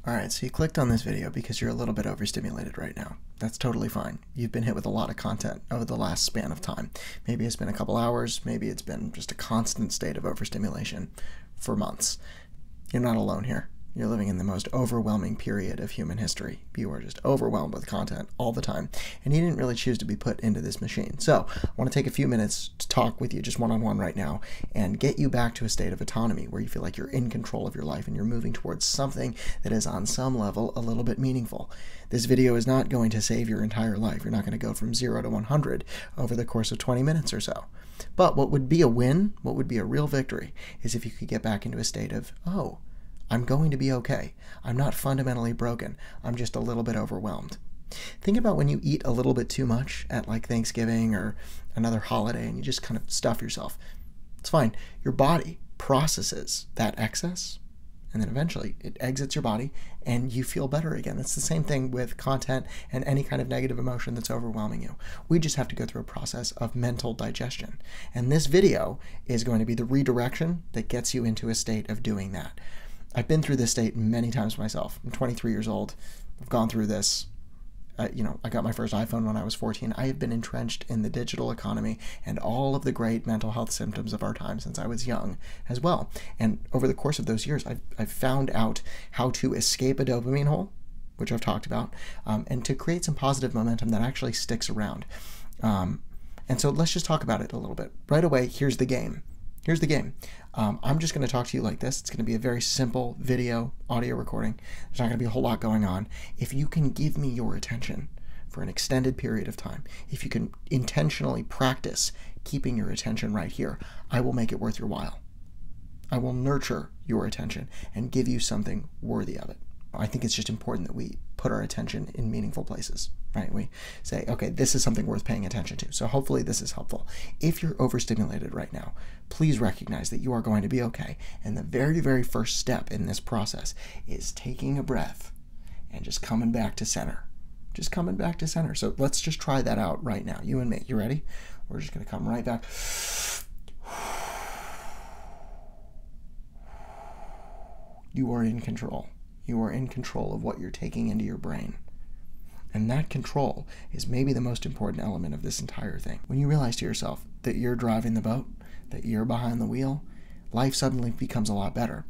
Alright, so you clicked on this video because you're a little bit overstimulated right now. That's totally fine. You've been hit with a lot of content over the last span of time. Maybe it's been a couple hours, maybe it's been just a constant state of overstimulation for months. You're not alone here. You're living in the most overwhelming period of human history. You are just overwhelmed with content all the time, and you didn't really choose to be put into this machine. So I want to take a few minutes to talk with you just one-on-one right now and get you back to a state of autonomy where you feel like you're in control of your life and you're moving towards something that is on some level a little bit meaningful. This video is not going to save your entire life. You're not going to go from 0 to 100 over the course of 20 minutes or so. But what would be a win, what would be a real victory, is if you could get back into a state of, oh, I'm going to be okay. I'm not fundamentally broken. I'm just a little bit overwhelmed. Think about when you eat a little bit too much at like Thanksgiving or another holiday and you just kind of stuff yourself. It's fine. Your body processes that excess and then eventually it exits your body and you feel better again. It's the same thing with content and any kind of negative emotion that's overwhelming you. We just have to go through a process of mental digestion. And this video is going to be the redirection that gets you into a state of doing that. I've been through this state many times myself. I'm 23 years old. I've gone through this. I got my first iPhone when I was 14. I have been entrenched in the digital economy and all of the great mental health symptoms of our time since I was young as well. And over the course of those years, I've found out how to escape a dopamine hole, which I've talked about, and to create some positive momentum that actually sticks around. And so let's just talk about it a little bit. Right away, here's the game. Here's the game. I'm just going to talk to you like this. It's going to be a very simple video, audio recording. There's not going to be a whole lot going on. If you can give me your attention for an extended period of time, if you can intentionally practice keeping your attention right here, I will make it worth your while. I will nurture your attention and give you something worthy of it. I think it's just important that we put our attention in meaningful places, right? We say, okay, this is something worth paying attention to. So hopefully this is helpful. If you're overstimulated right now, please recognize that you are going to be okay. And the very, very first step in this process is taking a breath and just coming back to center. Just coming back to center. So let's just try that out right now. You and me, you ready? We're just going to come right back. You are in control. You are in control of what you're taking into your brain. And that control is maybe the most important element of this entire thing. When you realize to yourself that you're driving the boat, that you're behind the wheel, life suddenly becomes a lot better.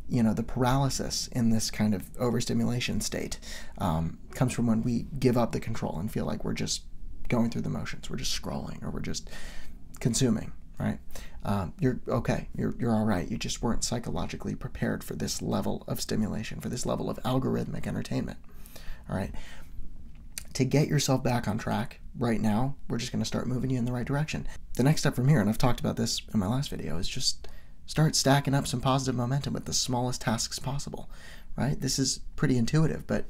You know, the paralysis in this kind of overstimulation state comes from when we give up the control and feel like we're just going through the motions. We're just scrolling or we're just consuming. Right? You're okay. You're all right. You just weren't psychologically prepared for this level of stimulation, for this level of algorithmic entertainment. All right. To get yourself back on track right now, we're just going to start moving you in the right direction. The next step from here, and I've talked about this in my last video, is just start stacking up some positive momentum with the smallest tasks possible. Right? This is pretty intuitive, but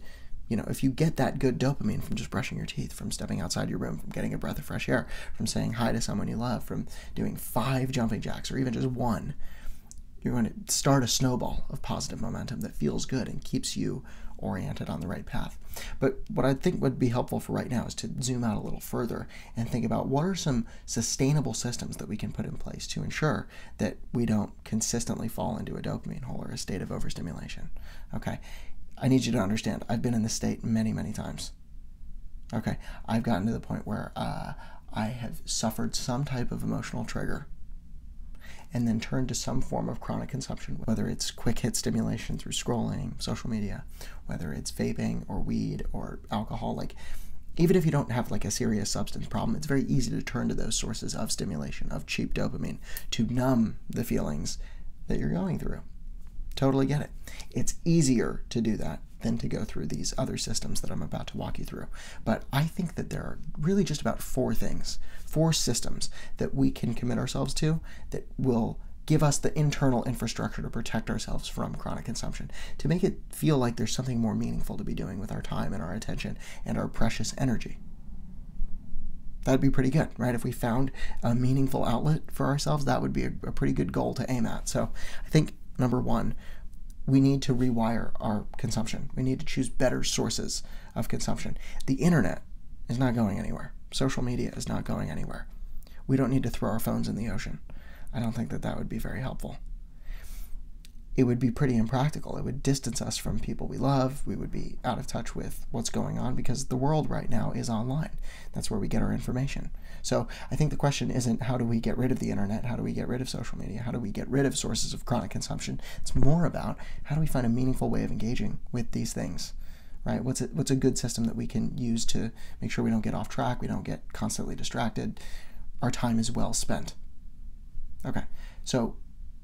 you know, if you get that good dopamine from just brushing your teeth, from stepping outside your room, from getting a breath of fresh air, from saying hi to someone you love, from doing 5 jumping jacks or even just 1, you're going to start a snowball of positive momentum that feels good and keeps you oriented on the right path. But what I think would be helpful for right now is to zoom out a little further and think about what are some sustainable systems that we can put in place to ensure that we don't consistently fall into a dopamine hole or a state of overstimulation. Okay. I need you to understand, I've been in this state many, many times. Okay, I've gotten to the point where I have suffered some type of emotional trigger and then turned to some form of chronic consumption, whether it's quick hit stimulation through scrolling, social media, whether it's vaping or weed or alcohol. Like, even if you don't have like a serious substance problem, it's very easy to turn to those sources of stimulation, of cheap dopamine, to numb the feelings that you're going through. Totally get it. It's easier to do that than to go through these other systems that I'm about to walk you through. But I think that there are really just about 4 things, 4 systems that we can commit ourselves to that will give us the internal infrastructure to protect ourselves from chronic consumption, to make it feel like there's something more meaningful to be doing with our time and our attention and our precious energy. That'd be pretty good, right? If we found a meaningful outlet for ourselves, that would be a pretty good goal to aim at. So I think number 1, we need to rewire our consumption. We need to choose better sources of consumption. The internet is not going anywhere. Social media is not going anywhere. We don't need to throw our phones in the ocean. I don't think that that would be very helpful. it would be pretty impractical. It would distance us from people we love. We would be out of touch with what's going on because the world right now is online. That's where we get our information. So I think the question isn't how do we get rid of the internet? How do we get rid of social media? How do we get rid of sources of chronic consumption? It's more about how do we find a meaningful way of engaging with these things, right? What's a good system that we can use to make sure we don't get off track, we don't get constantly distracted, our time is well spent. Okay, so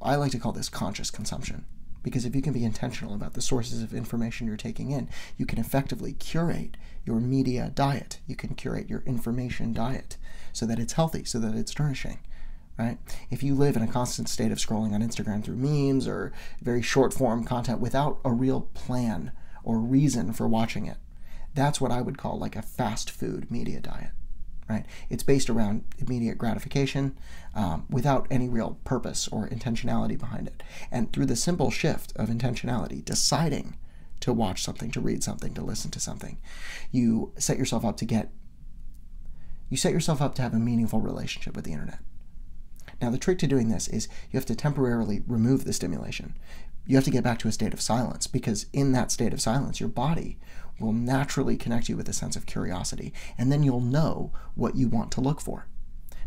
I like to call this conscious consumption, because if you can be intentional about the sources of information you're taking in, you can effectively curate your media diet. You can curate your information diet so that it's healthy, so that it's nourishing, right? If you live in a constant state of scrolling on Instagram through memes or very short form content without a real plan or reason for watching it, that's what I would call like a fast food media diet. Right? It's based around immediate gratification without any real purpose or intentionality behind it. And through the simple shift of intentionality, deciding to watch something, to read something, to listen to something, you set yourself up to have a meaningful relationship with the internet. Now, the trick to doing this is you have to temporarily remove the stimulation. You have to get back to a state of silence, because in that state of silence, your body will naturally connect you with a sense of curiosity, and then you'll know what you want to look for.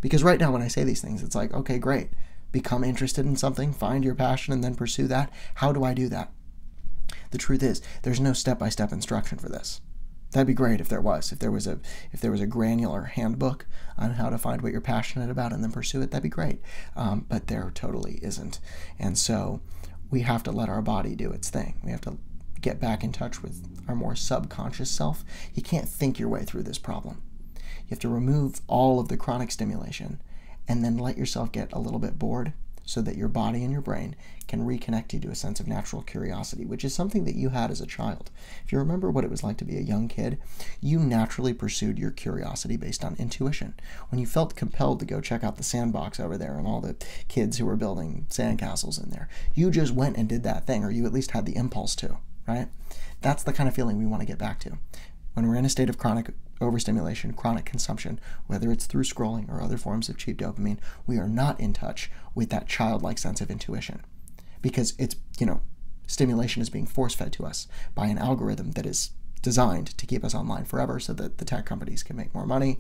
Because right now when I say these things, it's like, okay, great, become interested in something, find your passion, and then pursue that. How do I do that? The truth is, there's no step-by-step instruction for this. That'd be great if there was. If there was a granular handbook on how to find what you're passionate about and then pursue it, that'd be great. But there totally isn't. And so we have to let our body do its thing. We have to get back in touch with our more subconscious self. You can't think your way through this problem. You have to remove all of the chronic stimulation and then let yourself get a little bit bored so that your body and your brain can reconnect you to a sense of natural curiosity, which is something that you had as a child. If you remember what it was like to be a young kid, you naturally pursued your curiosity based on intuition. When you felt compelled to go check out the sandbox over there and all the kids who were building sandcastles in there, you just went and did that thing, or you at least had the impulse to, right? That's the kind of feeling we want to get back to. When we're in a state of chronic overstimulation, chronic consumption, whether it's through scrolling or other forms of cheap dopamine, we are not in touch with that childlike sense of intuition, because it's, stimulation is being force-fed to us by an algorithm that is designed to keep us online forever so that the tech companies can make more money,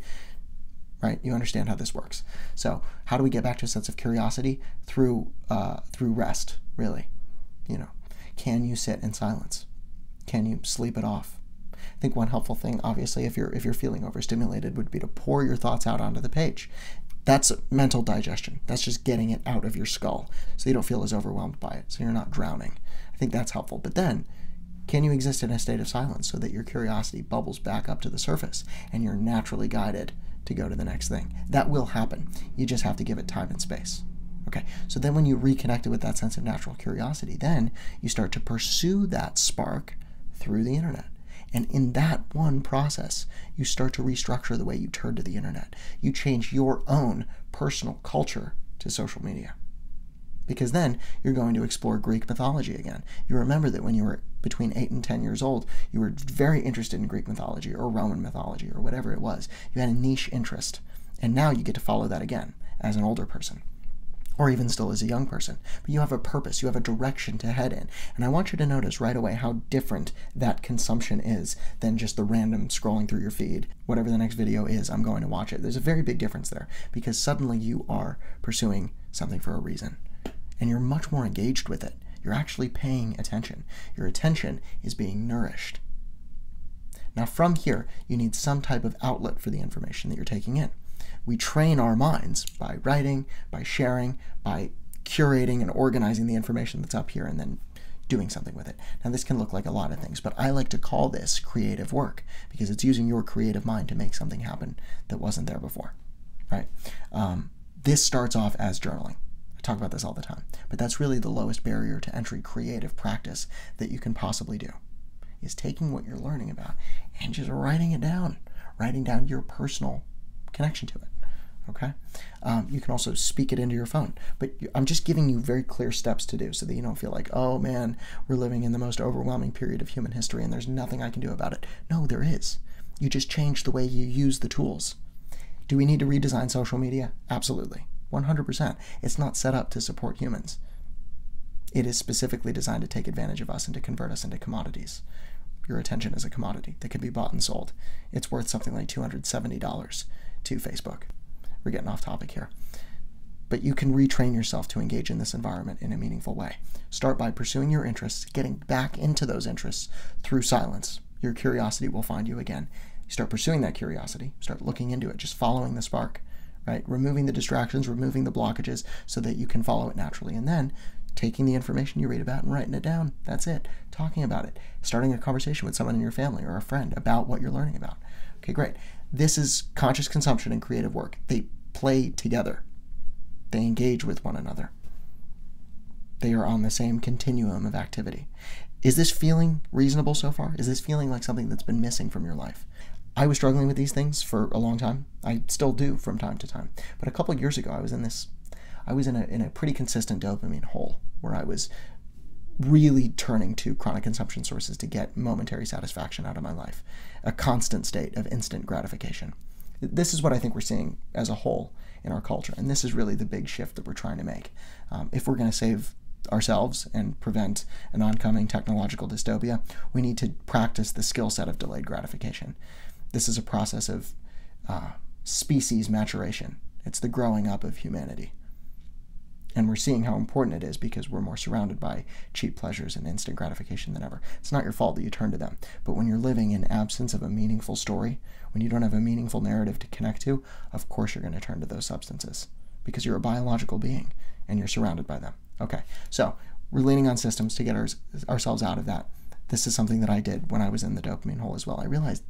right? You understand how this works. So how do we get back to a sense of curiosity? Through rest, really. Can you sit in silence? Can you sleep it off? I think one helpful thing, obviously, if you're feeling overstimulated, would be to pour your thoughts out onto the page. That's mental digestion. That's just getting it out of your skull so you don't feel as overwhelmed by it, so you're not drowning. I think that's helpful. But then, can you exist in a state of silence so that your curiosity bubbles back up to the surface and you're naturally guided to go to the next thing? That will happen. You just have to give it time and space. Okay, so then when you reconnect it with that sense of natural curiosity, then you start to pursue that spark through the internet. And in that one process, you start to restructure the way you turn to the internet. You change your own personal culture to social media. Because then you're going to explore Greek mythology again. You remember that when you were between 8 and 10 years old, you were very interested in Greek mythology or Roman mythology or whatever it was. You had a niche interest. And now you get to follow that again as an older person, or even still as a young person. But you have a purpose, you have a direction to head in. And I want you to notice right away how different that consumption is than just the random scrolling through your feed. Whatever the next video is, I'm going to watch it. There's a very big difference there, because suddenly you are pursuing something for a reason. And you're much more engaged with it. You're actually paying attention. Your attention is being nourished. Now from here, you need some type of outlet for the information that you're taking in. We train our minds by writing, by sharing, by curating and organizing the information that's up here and then doing something with it. Now this can look like a lot of things, but I like to call this creative work because it's using your creative mind to make something happen that wasn't there before, right? This starts off as journaling. I talk about this all the time, but that's really the lowest barrier to entry creative practice that you can possibly do, is taking what you're learning about and just writing it down, writing down your personal connection to it. Okay, you can also speak it into your phone, but I'm just giving you very clear steps to do so that you don't feel like, oh man, we're living in the most overwhelming period of human history and there's nothing I can do about it. No, there is. You just change the way you use the tools. Do we need to redesign social media? Absolutely, 100%. It's not set up to support humans. It is specifically designed to take advantage of us and to convert us into commodities. Your attention is a commodity that could be bought and sold. It's worth something like $270 to Facebook. We're getting off topic here. But you can retrain yourself to engage in this environment in a meaningful way. Start by pursuing your interests, getting back into those interests through silence. Your curiosity will find you again. You start pursuing that curiosity, start looking into it, just following the spark, right? Removing the distractions, removing the blockages so that you can follow it naturally. And then taking the information you read about and writing it down. That's it. Talking about it. Starting a conversation with someone in your family or a friend about what you're learning about. Okay, great. This is conscious consumption and creative work. They play together. They engage with one another. They are on the same continuum of activity. Is this feeling reasonable so far? Is this feeling like something that's been missing from your life? I was struggling with these things for a long time. I still do from time to time. But a couple of years ago, I was in a pretty consistent dopamine hole where I was really turning to chronic consumption sources to get momentary satisfaction out of my life. A constant state of instant gratification. This is what I think we're seeing as a whole in our culture. And this is really the big shift that we're trying to make. If we're going to save ourselves and prevent an oncoming technological dystopia, we need to practice the skill set of delayed gratification. This is a process of species maturation. It's the growing up of humanity. And we're seeing how important it is because we're more surrounded by cheap pleasures and instant gratification than ever. It's not your fault that you turn to them. But when you're living in absence of a meaningful story, when you don't have a meaningful narrative to connect to, of course you're going to turn to those substances because you're a biological being and you're surrounded by them. Okay, so we're leaning on systems to get ourselves out of that. This is something that I did when I was in the dopamine hole as well. I realized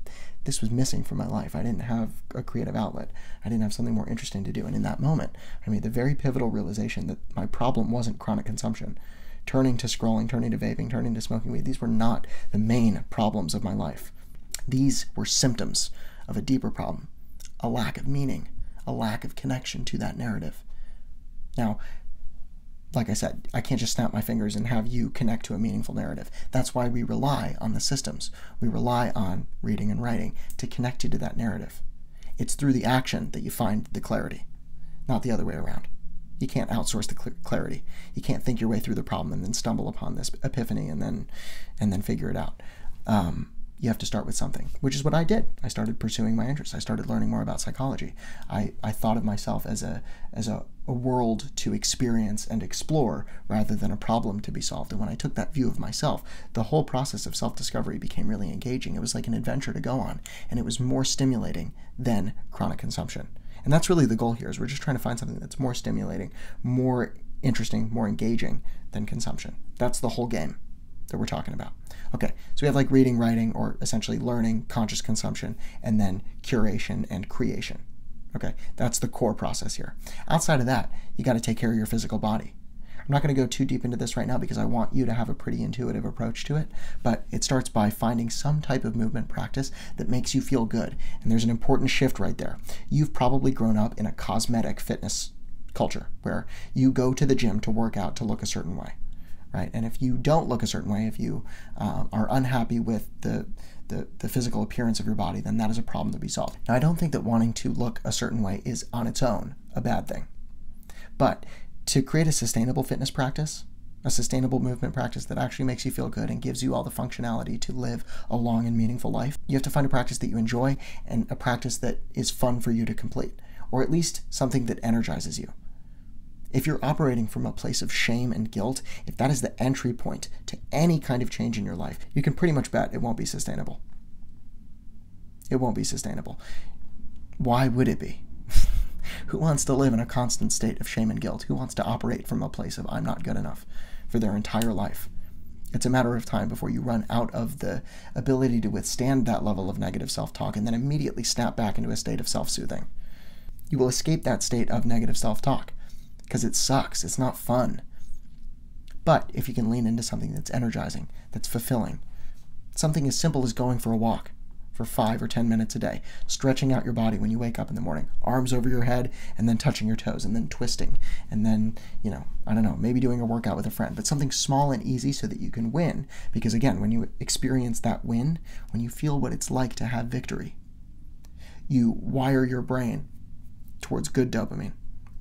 this was missing from my life. I didn't have a creative outlet. I didn't have something more interesting to do. And in that moment, I made the very pivotal realization that my problem wasn't chronic consumption. Turning to scrolling, turning to vaping, turning to smoking weed, these were not the main problems of my life. These were symptoms of a deeper problem, a lack of meaning, a lack of connection to that narrative. Now, like I said, I can't just snap my fingers and have you connect to a meaningful narrative. That's why we rely on the systems. We rely on reading and writing to connect you to that narrative. It's through the action that you find the clarity, not the other way around. You can't outsource the clarity. You can't think your way through the problem and then stumble upon this epiphany and then figure it out. You have to start with something, which is what I did. I started pursuing my interests. I started learning more about psychology. I thought of myself as a world to experience and explore rather than a problem to be solved. And when I took that view of myself, the whole process of self-discovery became really engaging. It was like an adventure to go on, and it was more stimulating than chronic consumption. And that's really the goal here, is we're just trying to find something that's more stimulating, more interesting, more engaging than consumption. That's the whole game that we're talking about. Okay, so we have like reading, writing, or essentially learning, conscious consumption, and then curation and creation. Okay, that's the core process here. Outside of that, you got to take care of your physical body. I'm not going to go too deep into this right now because I want you to have a pretty intuitive approach to it, but it starts by finding some type of movement practice that makes you feel good. And there's an important shift right there. You've probably grown up in a cosmetic fitness culture where you go to the gym to work out to look a certain way. Right? And if you don't look a certain way, if you are unhappy with the physical appearance of your body, then that is a problem to be solved. Now, I don't think that wanting to look a certain way is on its own a bad thing. But to create a sustainable fitness practice, a sustainable movement practice that actually makes you feel good and gives you all the functionality to live a long and meaningful life, you have to find a practice that you enjoy and a practice that is fun for you to complete, or at least something that energizes you. If you're operating from a place of shame and guilt, if that is the entry point to any kind of change in your life, you can pretty much bet it won't be sustainable. It won't be sustainable. Why would it be? Who wants to live in a constant state of shame and guilt? Who wants to operate from a place of I'm not good enough for their entire life? It's a matter of time before you run out of the ability to withstand that level of negative self-talk and then immediately snap back into a state of self-soothing. You will escape that state of negative self-talk, because it sucks. It's not fun. But if you can lean into something that's energizing, that's fulfilling, something as simple as going for a walk for 5 or 10 minutes a day, stretching out your body when you wake up in the morning, arms over your head, and then touching your toes, and then twisting, and then, I don't know, maybe doing a workout with a friend, but something small and easy so that you can win. Because again, when you experience that win, when you feel what it's like to have victory, you wire your brain towards good dopamine.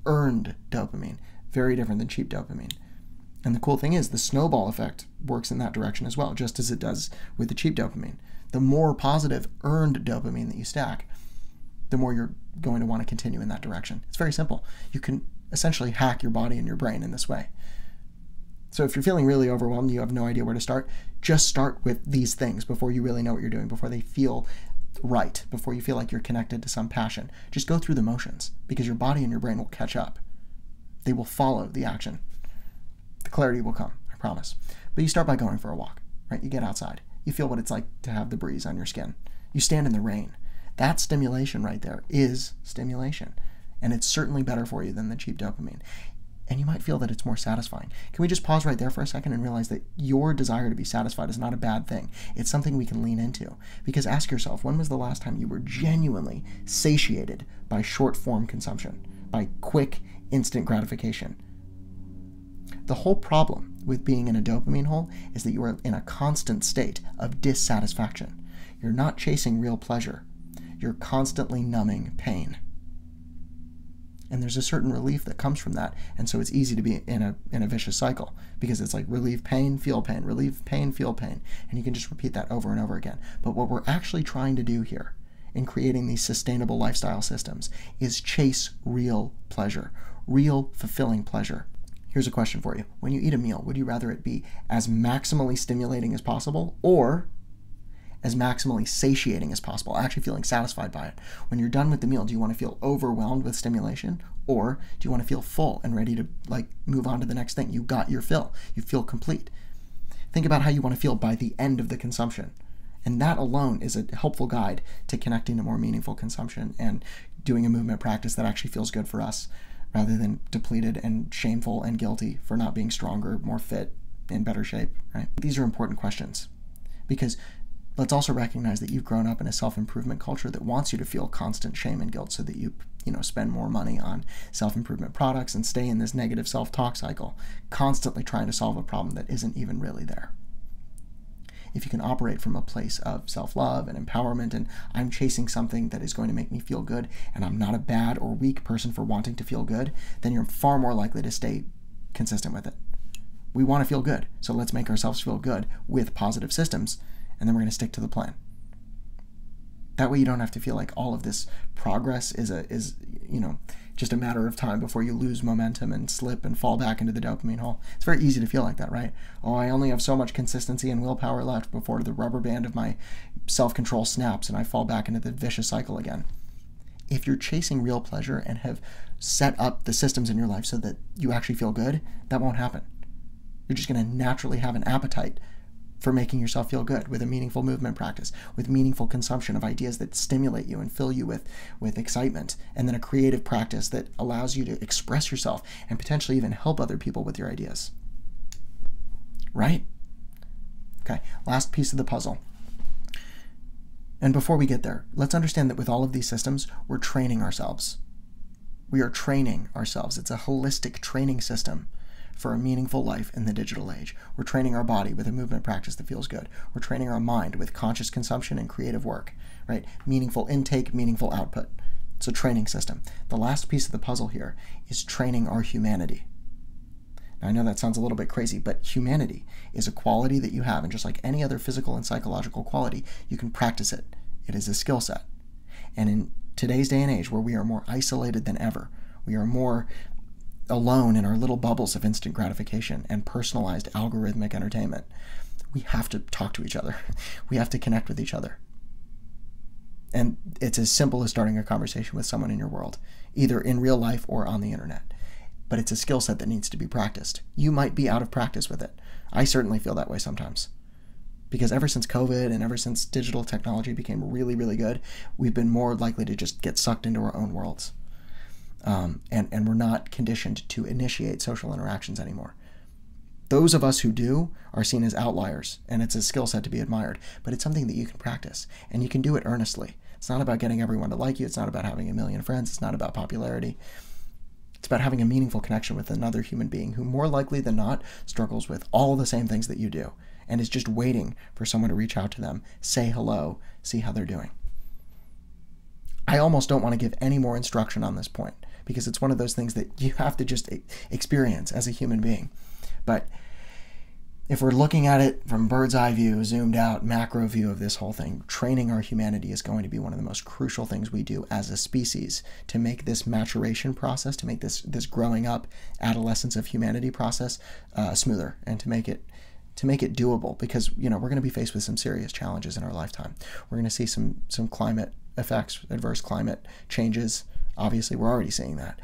Earned dopamine, very different than cheap dopamine. And the cool thing is the snowball effect works in that direction as well, just as it does with the cheap dopamine. The more positive earned dopamine that you stack, the more you're going to want to continue in that direction. It's very simple. You can essentially hack your body and your brain in this way. So if you're feeling really overwhelmed, you have no idea where to start, just start with these things before you really know what you're doing, before they feel right, before you feel like you're connected to some passion. Just go through the motions, because your body and your brain will catch up. They will follow the action. The clarity will come, I promise. But you start by going for a walk, right? You get outside. You feel what it's like to have the breeze on your skin. You stand in the rain. That stimulation right there is stimulation. And it's certainly better for you than the cheap dopamine. And you might feel that it's more satisfying. Can we just pause right there for a second and realize that your desire to be satisfied is not a bad thing? It's something we can lean into. Because ask yourself, when was the last time you were genuinely satiated by short-form consumption, by quick, instant gratification? The whole problem with being in a dopamine hole is that you are in a constant state of dissatisfaction. You're not chasing real pleasure. You're constantly numbing pain. And there's a certain relief that comes from that. And so it's easy to be in a vicious cycle, because it's like relieve pain, feel pain, relieve pain, feel pain. And you can just repeat that over and over again. But what we're actually trying to do here in creating these sustainable lifestyle systems is chase real pleasure, real fulfilling pleasure. Here's a question for you. When you eat a meal, would you rather it be as maximally stimulating as possible, or as maximally satiating as possible, actually feeling satisfied by it? When you're done with the meal, do you want to feel overwhelmed with stimulation, or do you want to feel full and ready to move on to the next thing? You got your fill. You feel complete. Think about how you want to feel by the end of the consumption. And that alone is a helpful guide to connecting to more meaningful consumption and doing a movement practice that actually feels good for us, rather than depleted and shameful and guilty for not being stronger, more fit, in better shape, right? These are important questions, because let's also recognize that you've grown up in a self-improvement culture that wants you to feel constant shame and guilt so that you spend more money on self-improvement products and stay in this negative self-talk cycle, constantly trying to solve a problem that isn't even really there. If you can operate from a place of self-love and empowerment, and I'm chasing something that is going to make me feel good, and I'm not a bad or weak person for wanting to feel good, then you're far more likely to stay consistent with it. We want to feel good, so let's make ourselves feel good with positive systems, and then we're going to stick to the plan. That way you don't have to feel like all of this progress is just a matter of time before you lose momentum and slip and fall back into the dopamine hole. It's very easy to feel like that, right? Oh, I only have so much consistency and willpower left before the rubber band of my self-control snaps and I fall back into the vicious cycle again. If you're chasing real pleasure and have set up the systems in your life so that you actually feel good, that won't happen. You're just going to naturally have an appetite for making yourself feel good with a meaningful movement practice, with meaningful consumption of ideas that stimulate you and fill you with excitement, and then a creative practice that allows you to express yourself and potentially even help other people with your ideas. Right? Okay, last piece of the puzzle. And before we get there, let's understand that with all of these systems, we're training ourselves. We are training ourselves. It's a holistic training system for a meaningful life in the digital age. We're training our body with a movement practice that feels good. We're training our mind with conscious consumption and creative work, right? Meaningful intake, meaningful output. It's a training system. The last piece of the puzzle here is training our humanity. Now, I know that sounds a little bit crazy, but humanity is a quality that you have, and just like any other physical and psychological quality, you can practice it. It is a skill set. And in today's day and age, where we are more isolated than ever, we are more alone in our little bubbles of instant gratification and personalized algorithmic entertainment, we have to talk to each other. We have to connect with each other. And it's as simple as starting a conversation with someone in your world, either in real life or on the internet. But it's a skill set that needs to be practiced. You might be out of practice with it. I certainly feel that way sometimes. Because ever since COVID and ever since digital technology became really, really good, we've been more likely to just get sucked into our own worlds. And we're not conditioned to initiate social interactions anymore. Those of us who do are seen as outliers, and it's a skill set to be admired, but it's something that you can practice, and you can do it earnestly. It's not about getting everyone to like you. It's not about having a million friends. It's not about popularity. It's about having a meaningful connection with another human being who more likely than not struggles with all the same things that you do and is just waiting for someone to reach out to them, say hello, see how they're doing. I almost don't want to give any more instruction on this point, because it's one of those things that you have to just experience as a human being. But if we're looking at it from bird's eye view, zoomed out, macro view of this whole thing, training our humanity is going to be one of the most crucial things we do as a species to make this maturation process, to make this growing up, adolescence of humanity process smoother, and to make it doable. Because we're going to be faced with some serious challenges in our lifetime. We're going to see some climate effects, adverse climate changes. Obviously, we're already seeing that.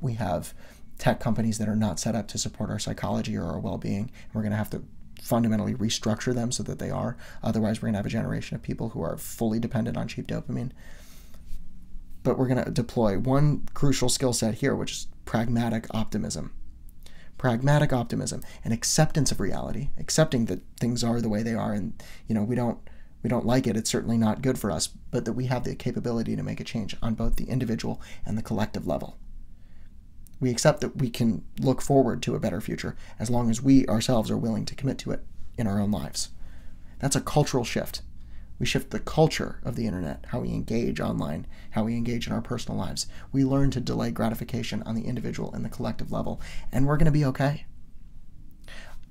We have tech companies that are not set up to support our psychology or our well-being. We're going to have to fundamentally restructure them so that they are. Otherwise, we're going to have a generation of people who are fully dependent on cheap dopamine. But we're going to deploy one crucial skill set here, which is pragmatic optimism. Pragmatic optimism, an acceptance of reality, accepting that things are the way they are, and we don't like it. It's certainly not good for us, but that we have the capability to make a change on both the individual and the collective level. We accept that we can look forward to a better future as long as we ourselves are willing to commit to it in our own lives. That's a cultural shift. We shift the culture of the internet, how we engage online, how we engage in our personal lives. We learn to delay gratification on the individual and the collective level, and we're going to be okay.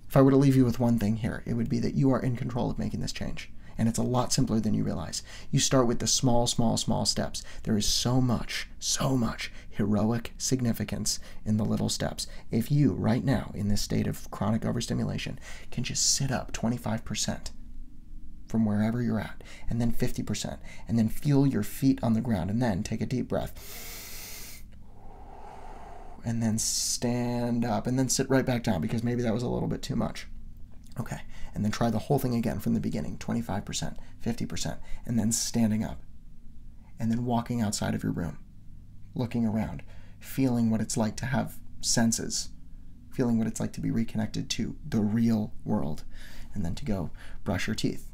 If I were to leave you with one thing here, it would be that you are in control of making this change. And it's a lot simpler than you realize. You start with the small steps. There is so much heroic significance in the little steps. If you, right now, in this state of chronic overstimulation, can just sit up 25% from wherever you're at, and then 50%, and then feel your feet on the ground, and then take a deep breath, and then stand up, and then sit right back down, because maybe that was a little bit too much. Okay, and then try the whole thing again from the beginning, 25%, 50%, and then standing up, and then walking outside of your room, looking around, feeling what it's like to have senses, feeling what it's like to be reconnected to the real world, and then to go brush your teeth,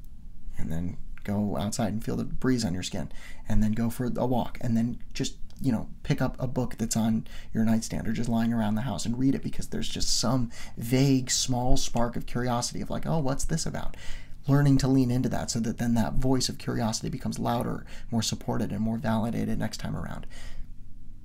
and then go outside and feel the breeze on your skin, and then go for a walk, and then just pick up a book that's on your nightstand or just lying around the house and read it, because there's just some vague small spark of curiosity of like, oh, what's this about? Learning to lean into that so that then that voice of curiosity becomes louder, more supported, and more validated next time around.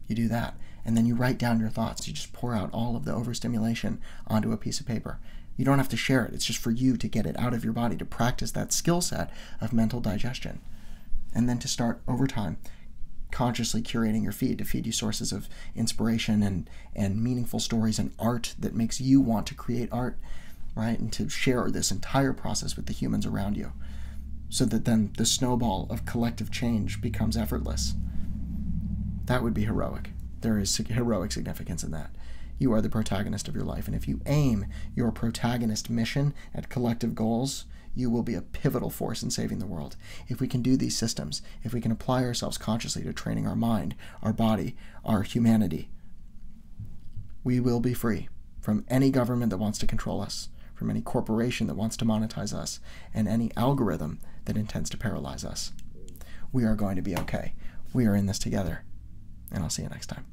You do that, and then you write down your thoughts. You just pour out all of the overstimulation onto a piece of paper. You don't have to share it. It's just for you to get it out of your body, to practice that skill set of mental digestion. And then to start over time consciously curating your feed to feed you sources of inspiration and meaningful stories and art that makes you want to create art, right? And to share this entire process with the humans around you so that then the snowball of collective change becomes effortless. That would be heroic. There is heroic significance in that. You are the protagonist of your life, and if you aim your protagonist mission at collective goals, you will be a pivotal force in saving the world. If we can do these systems, if we can apply ourselves consciously to training our mind, our body, our humanity, we will be free from any government that wants to control us, from any corporation that wants to monetize us, and any algorithm that intends to paralyze us. We are going to be okay. We are in this together, and I'll see you next time.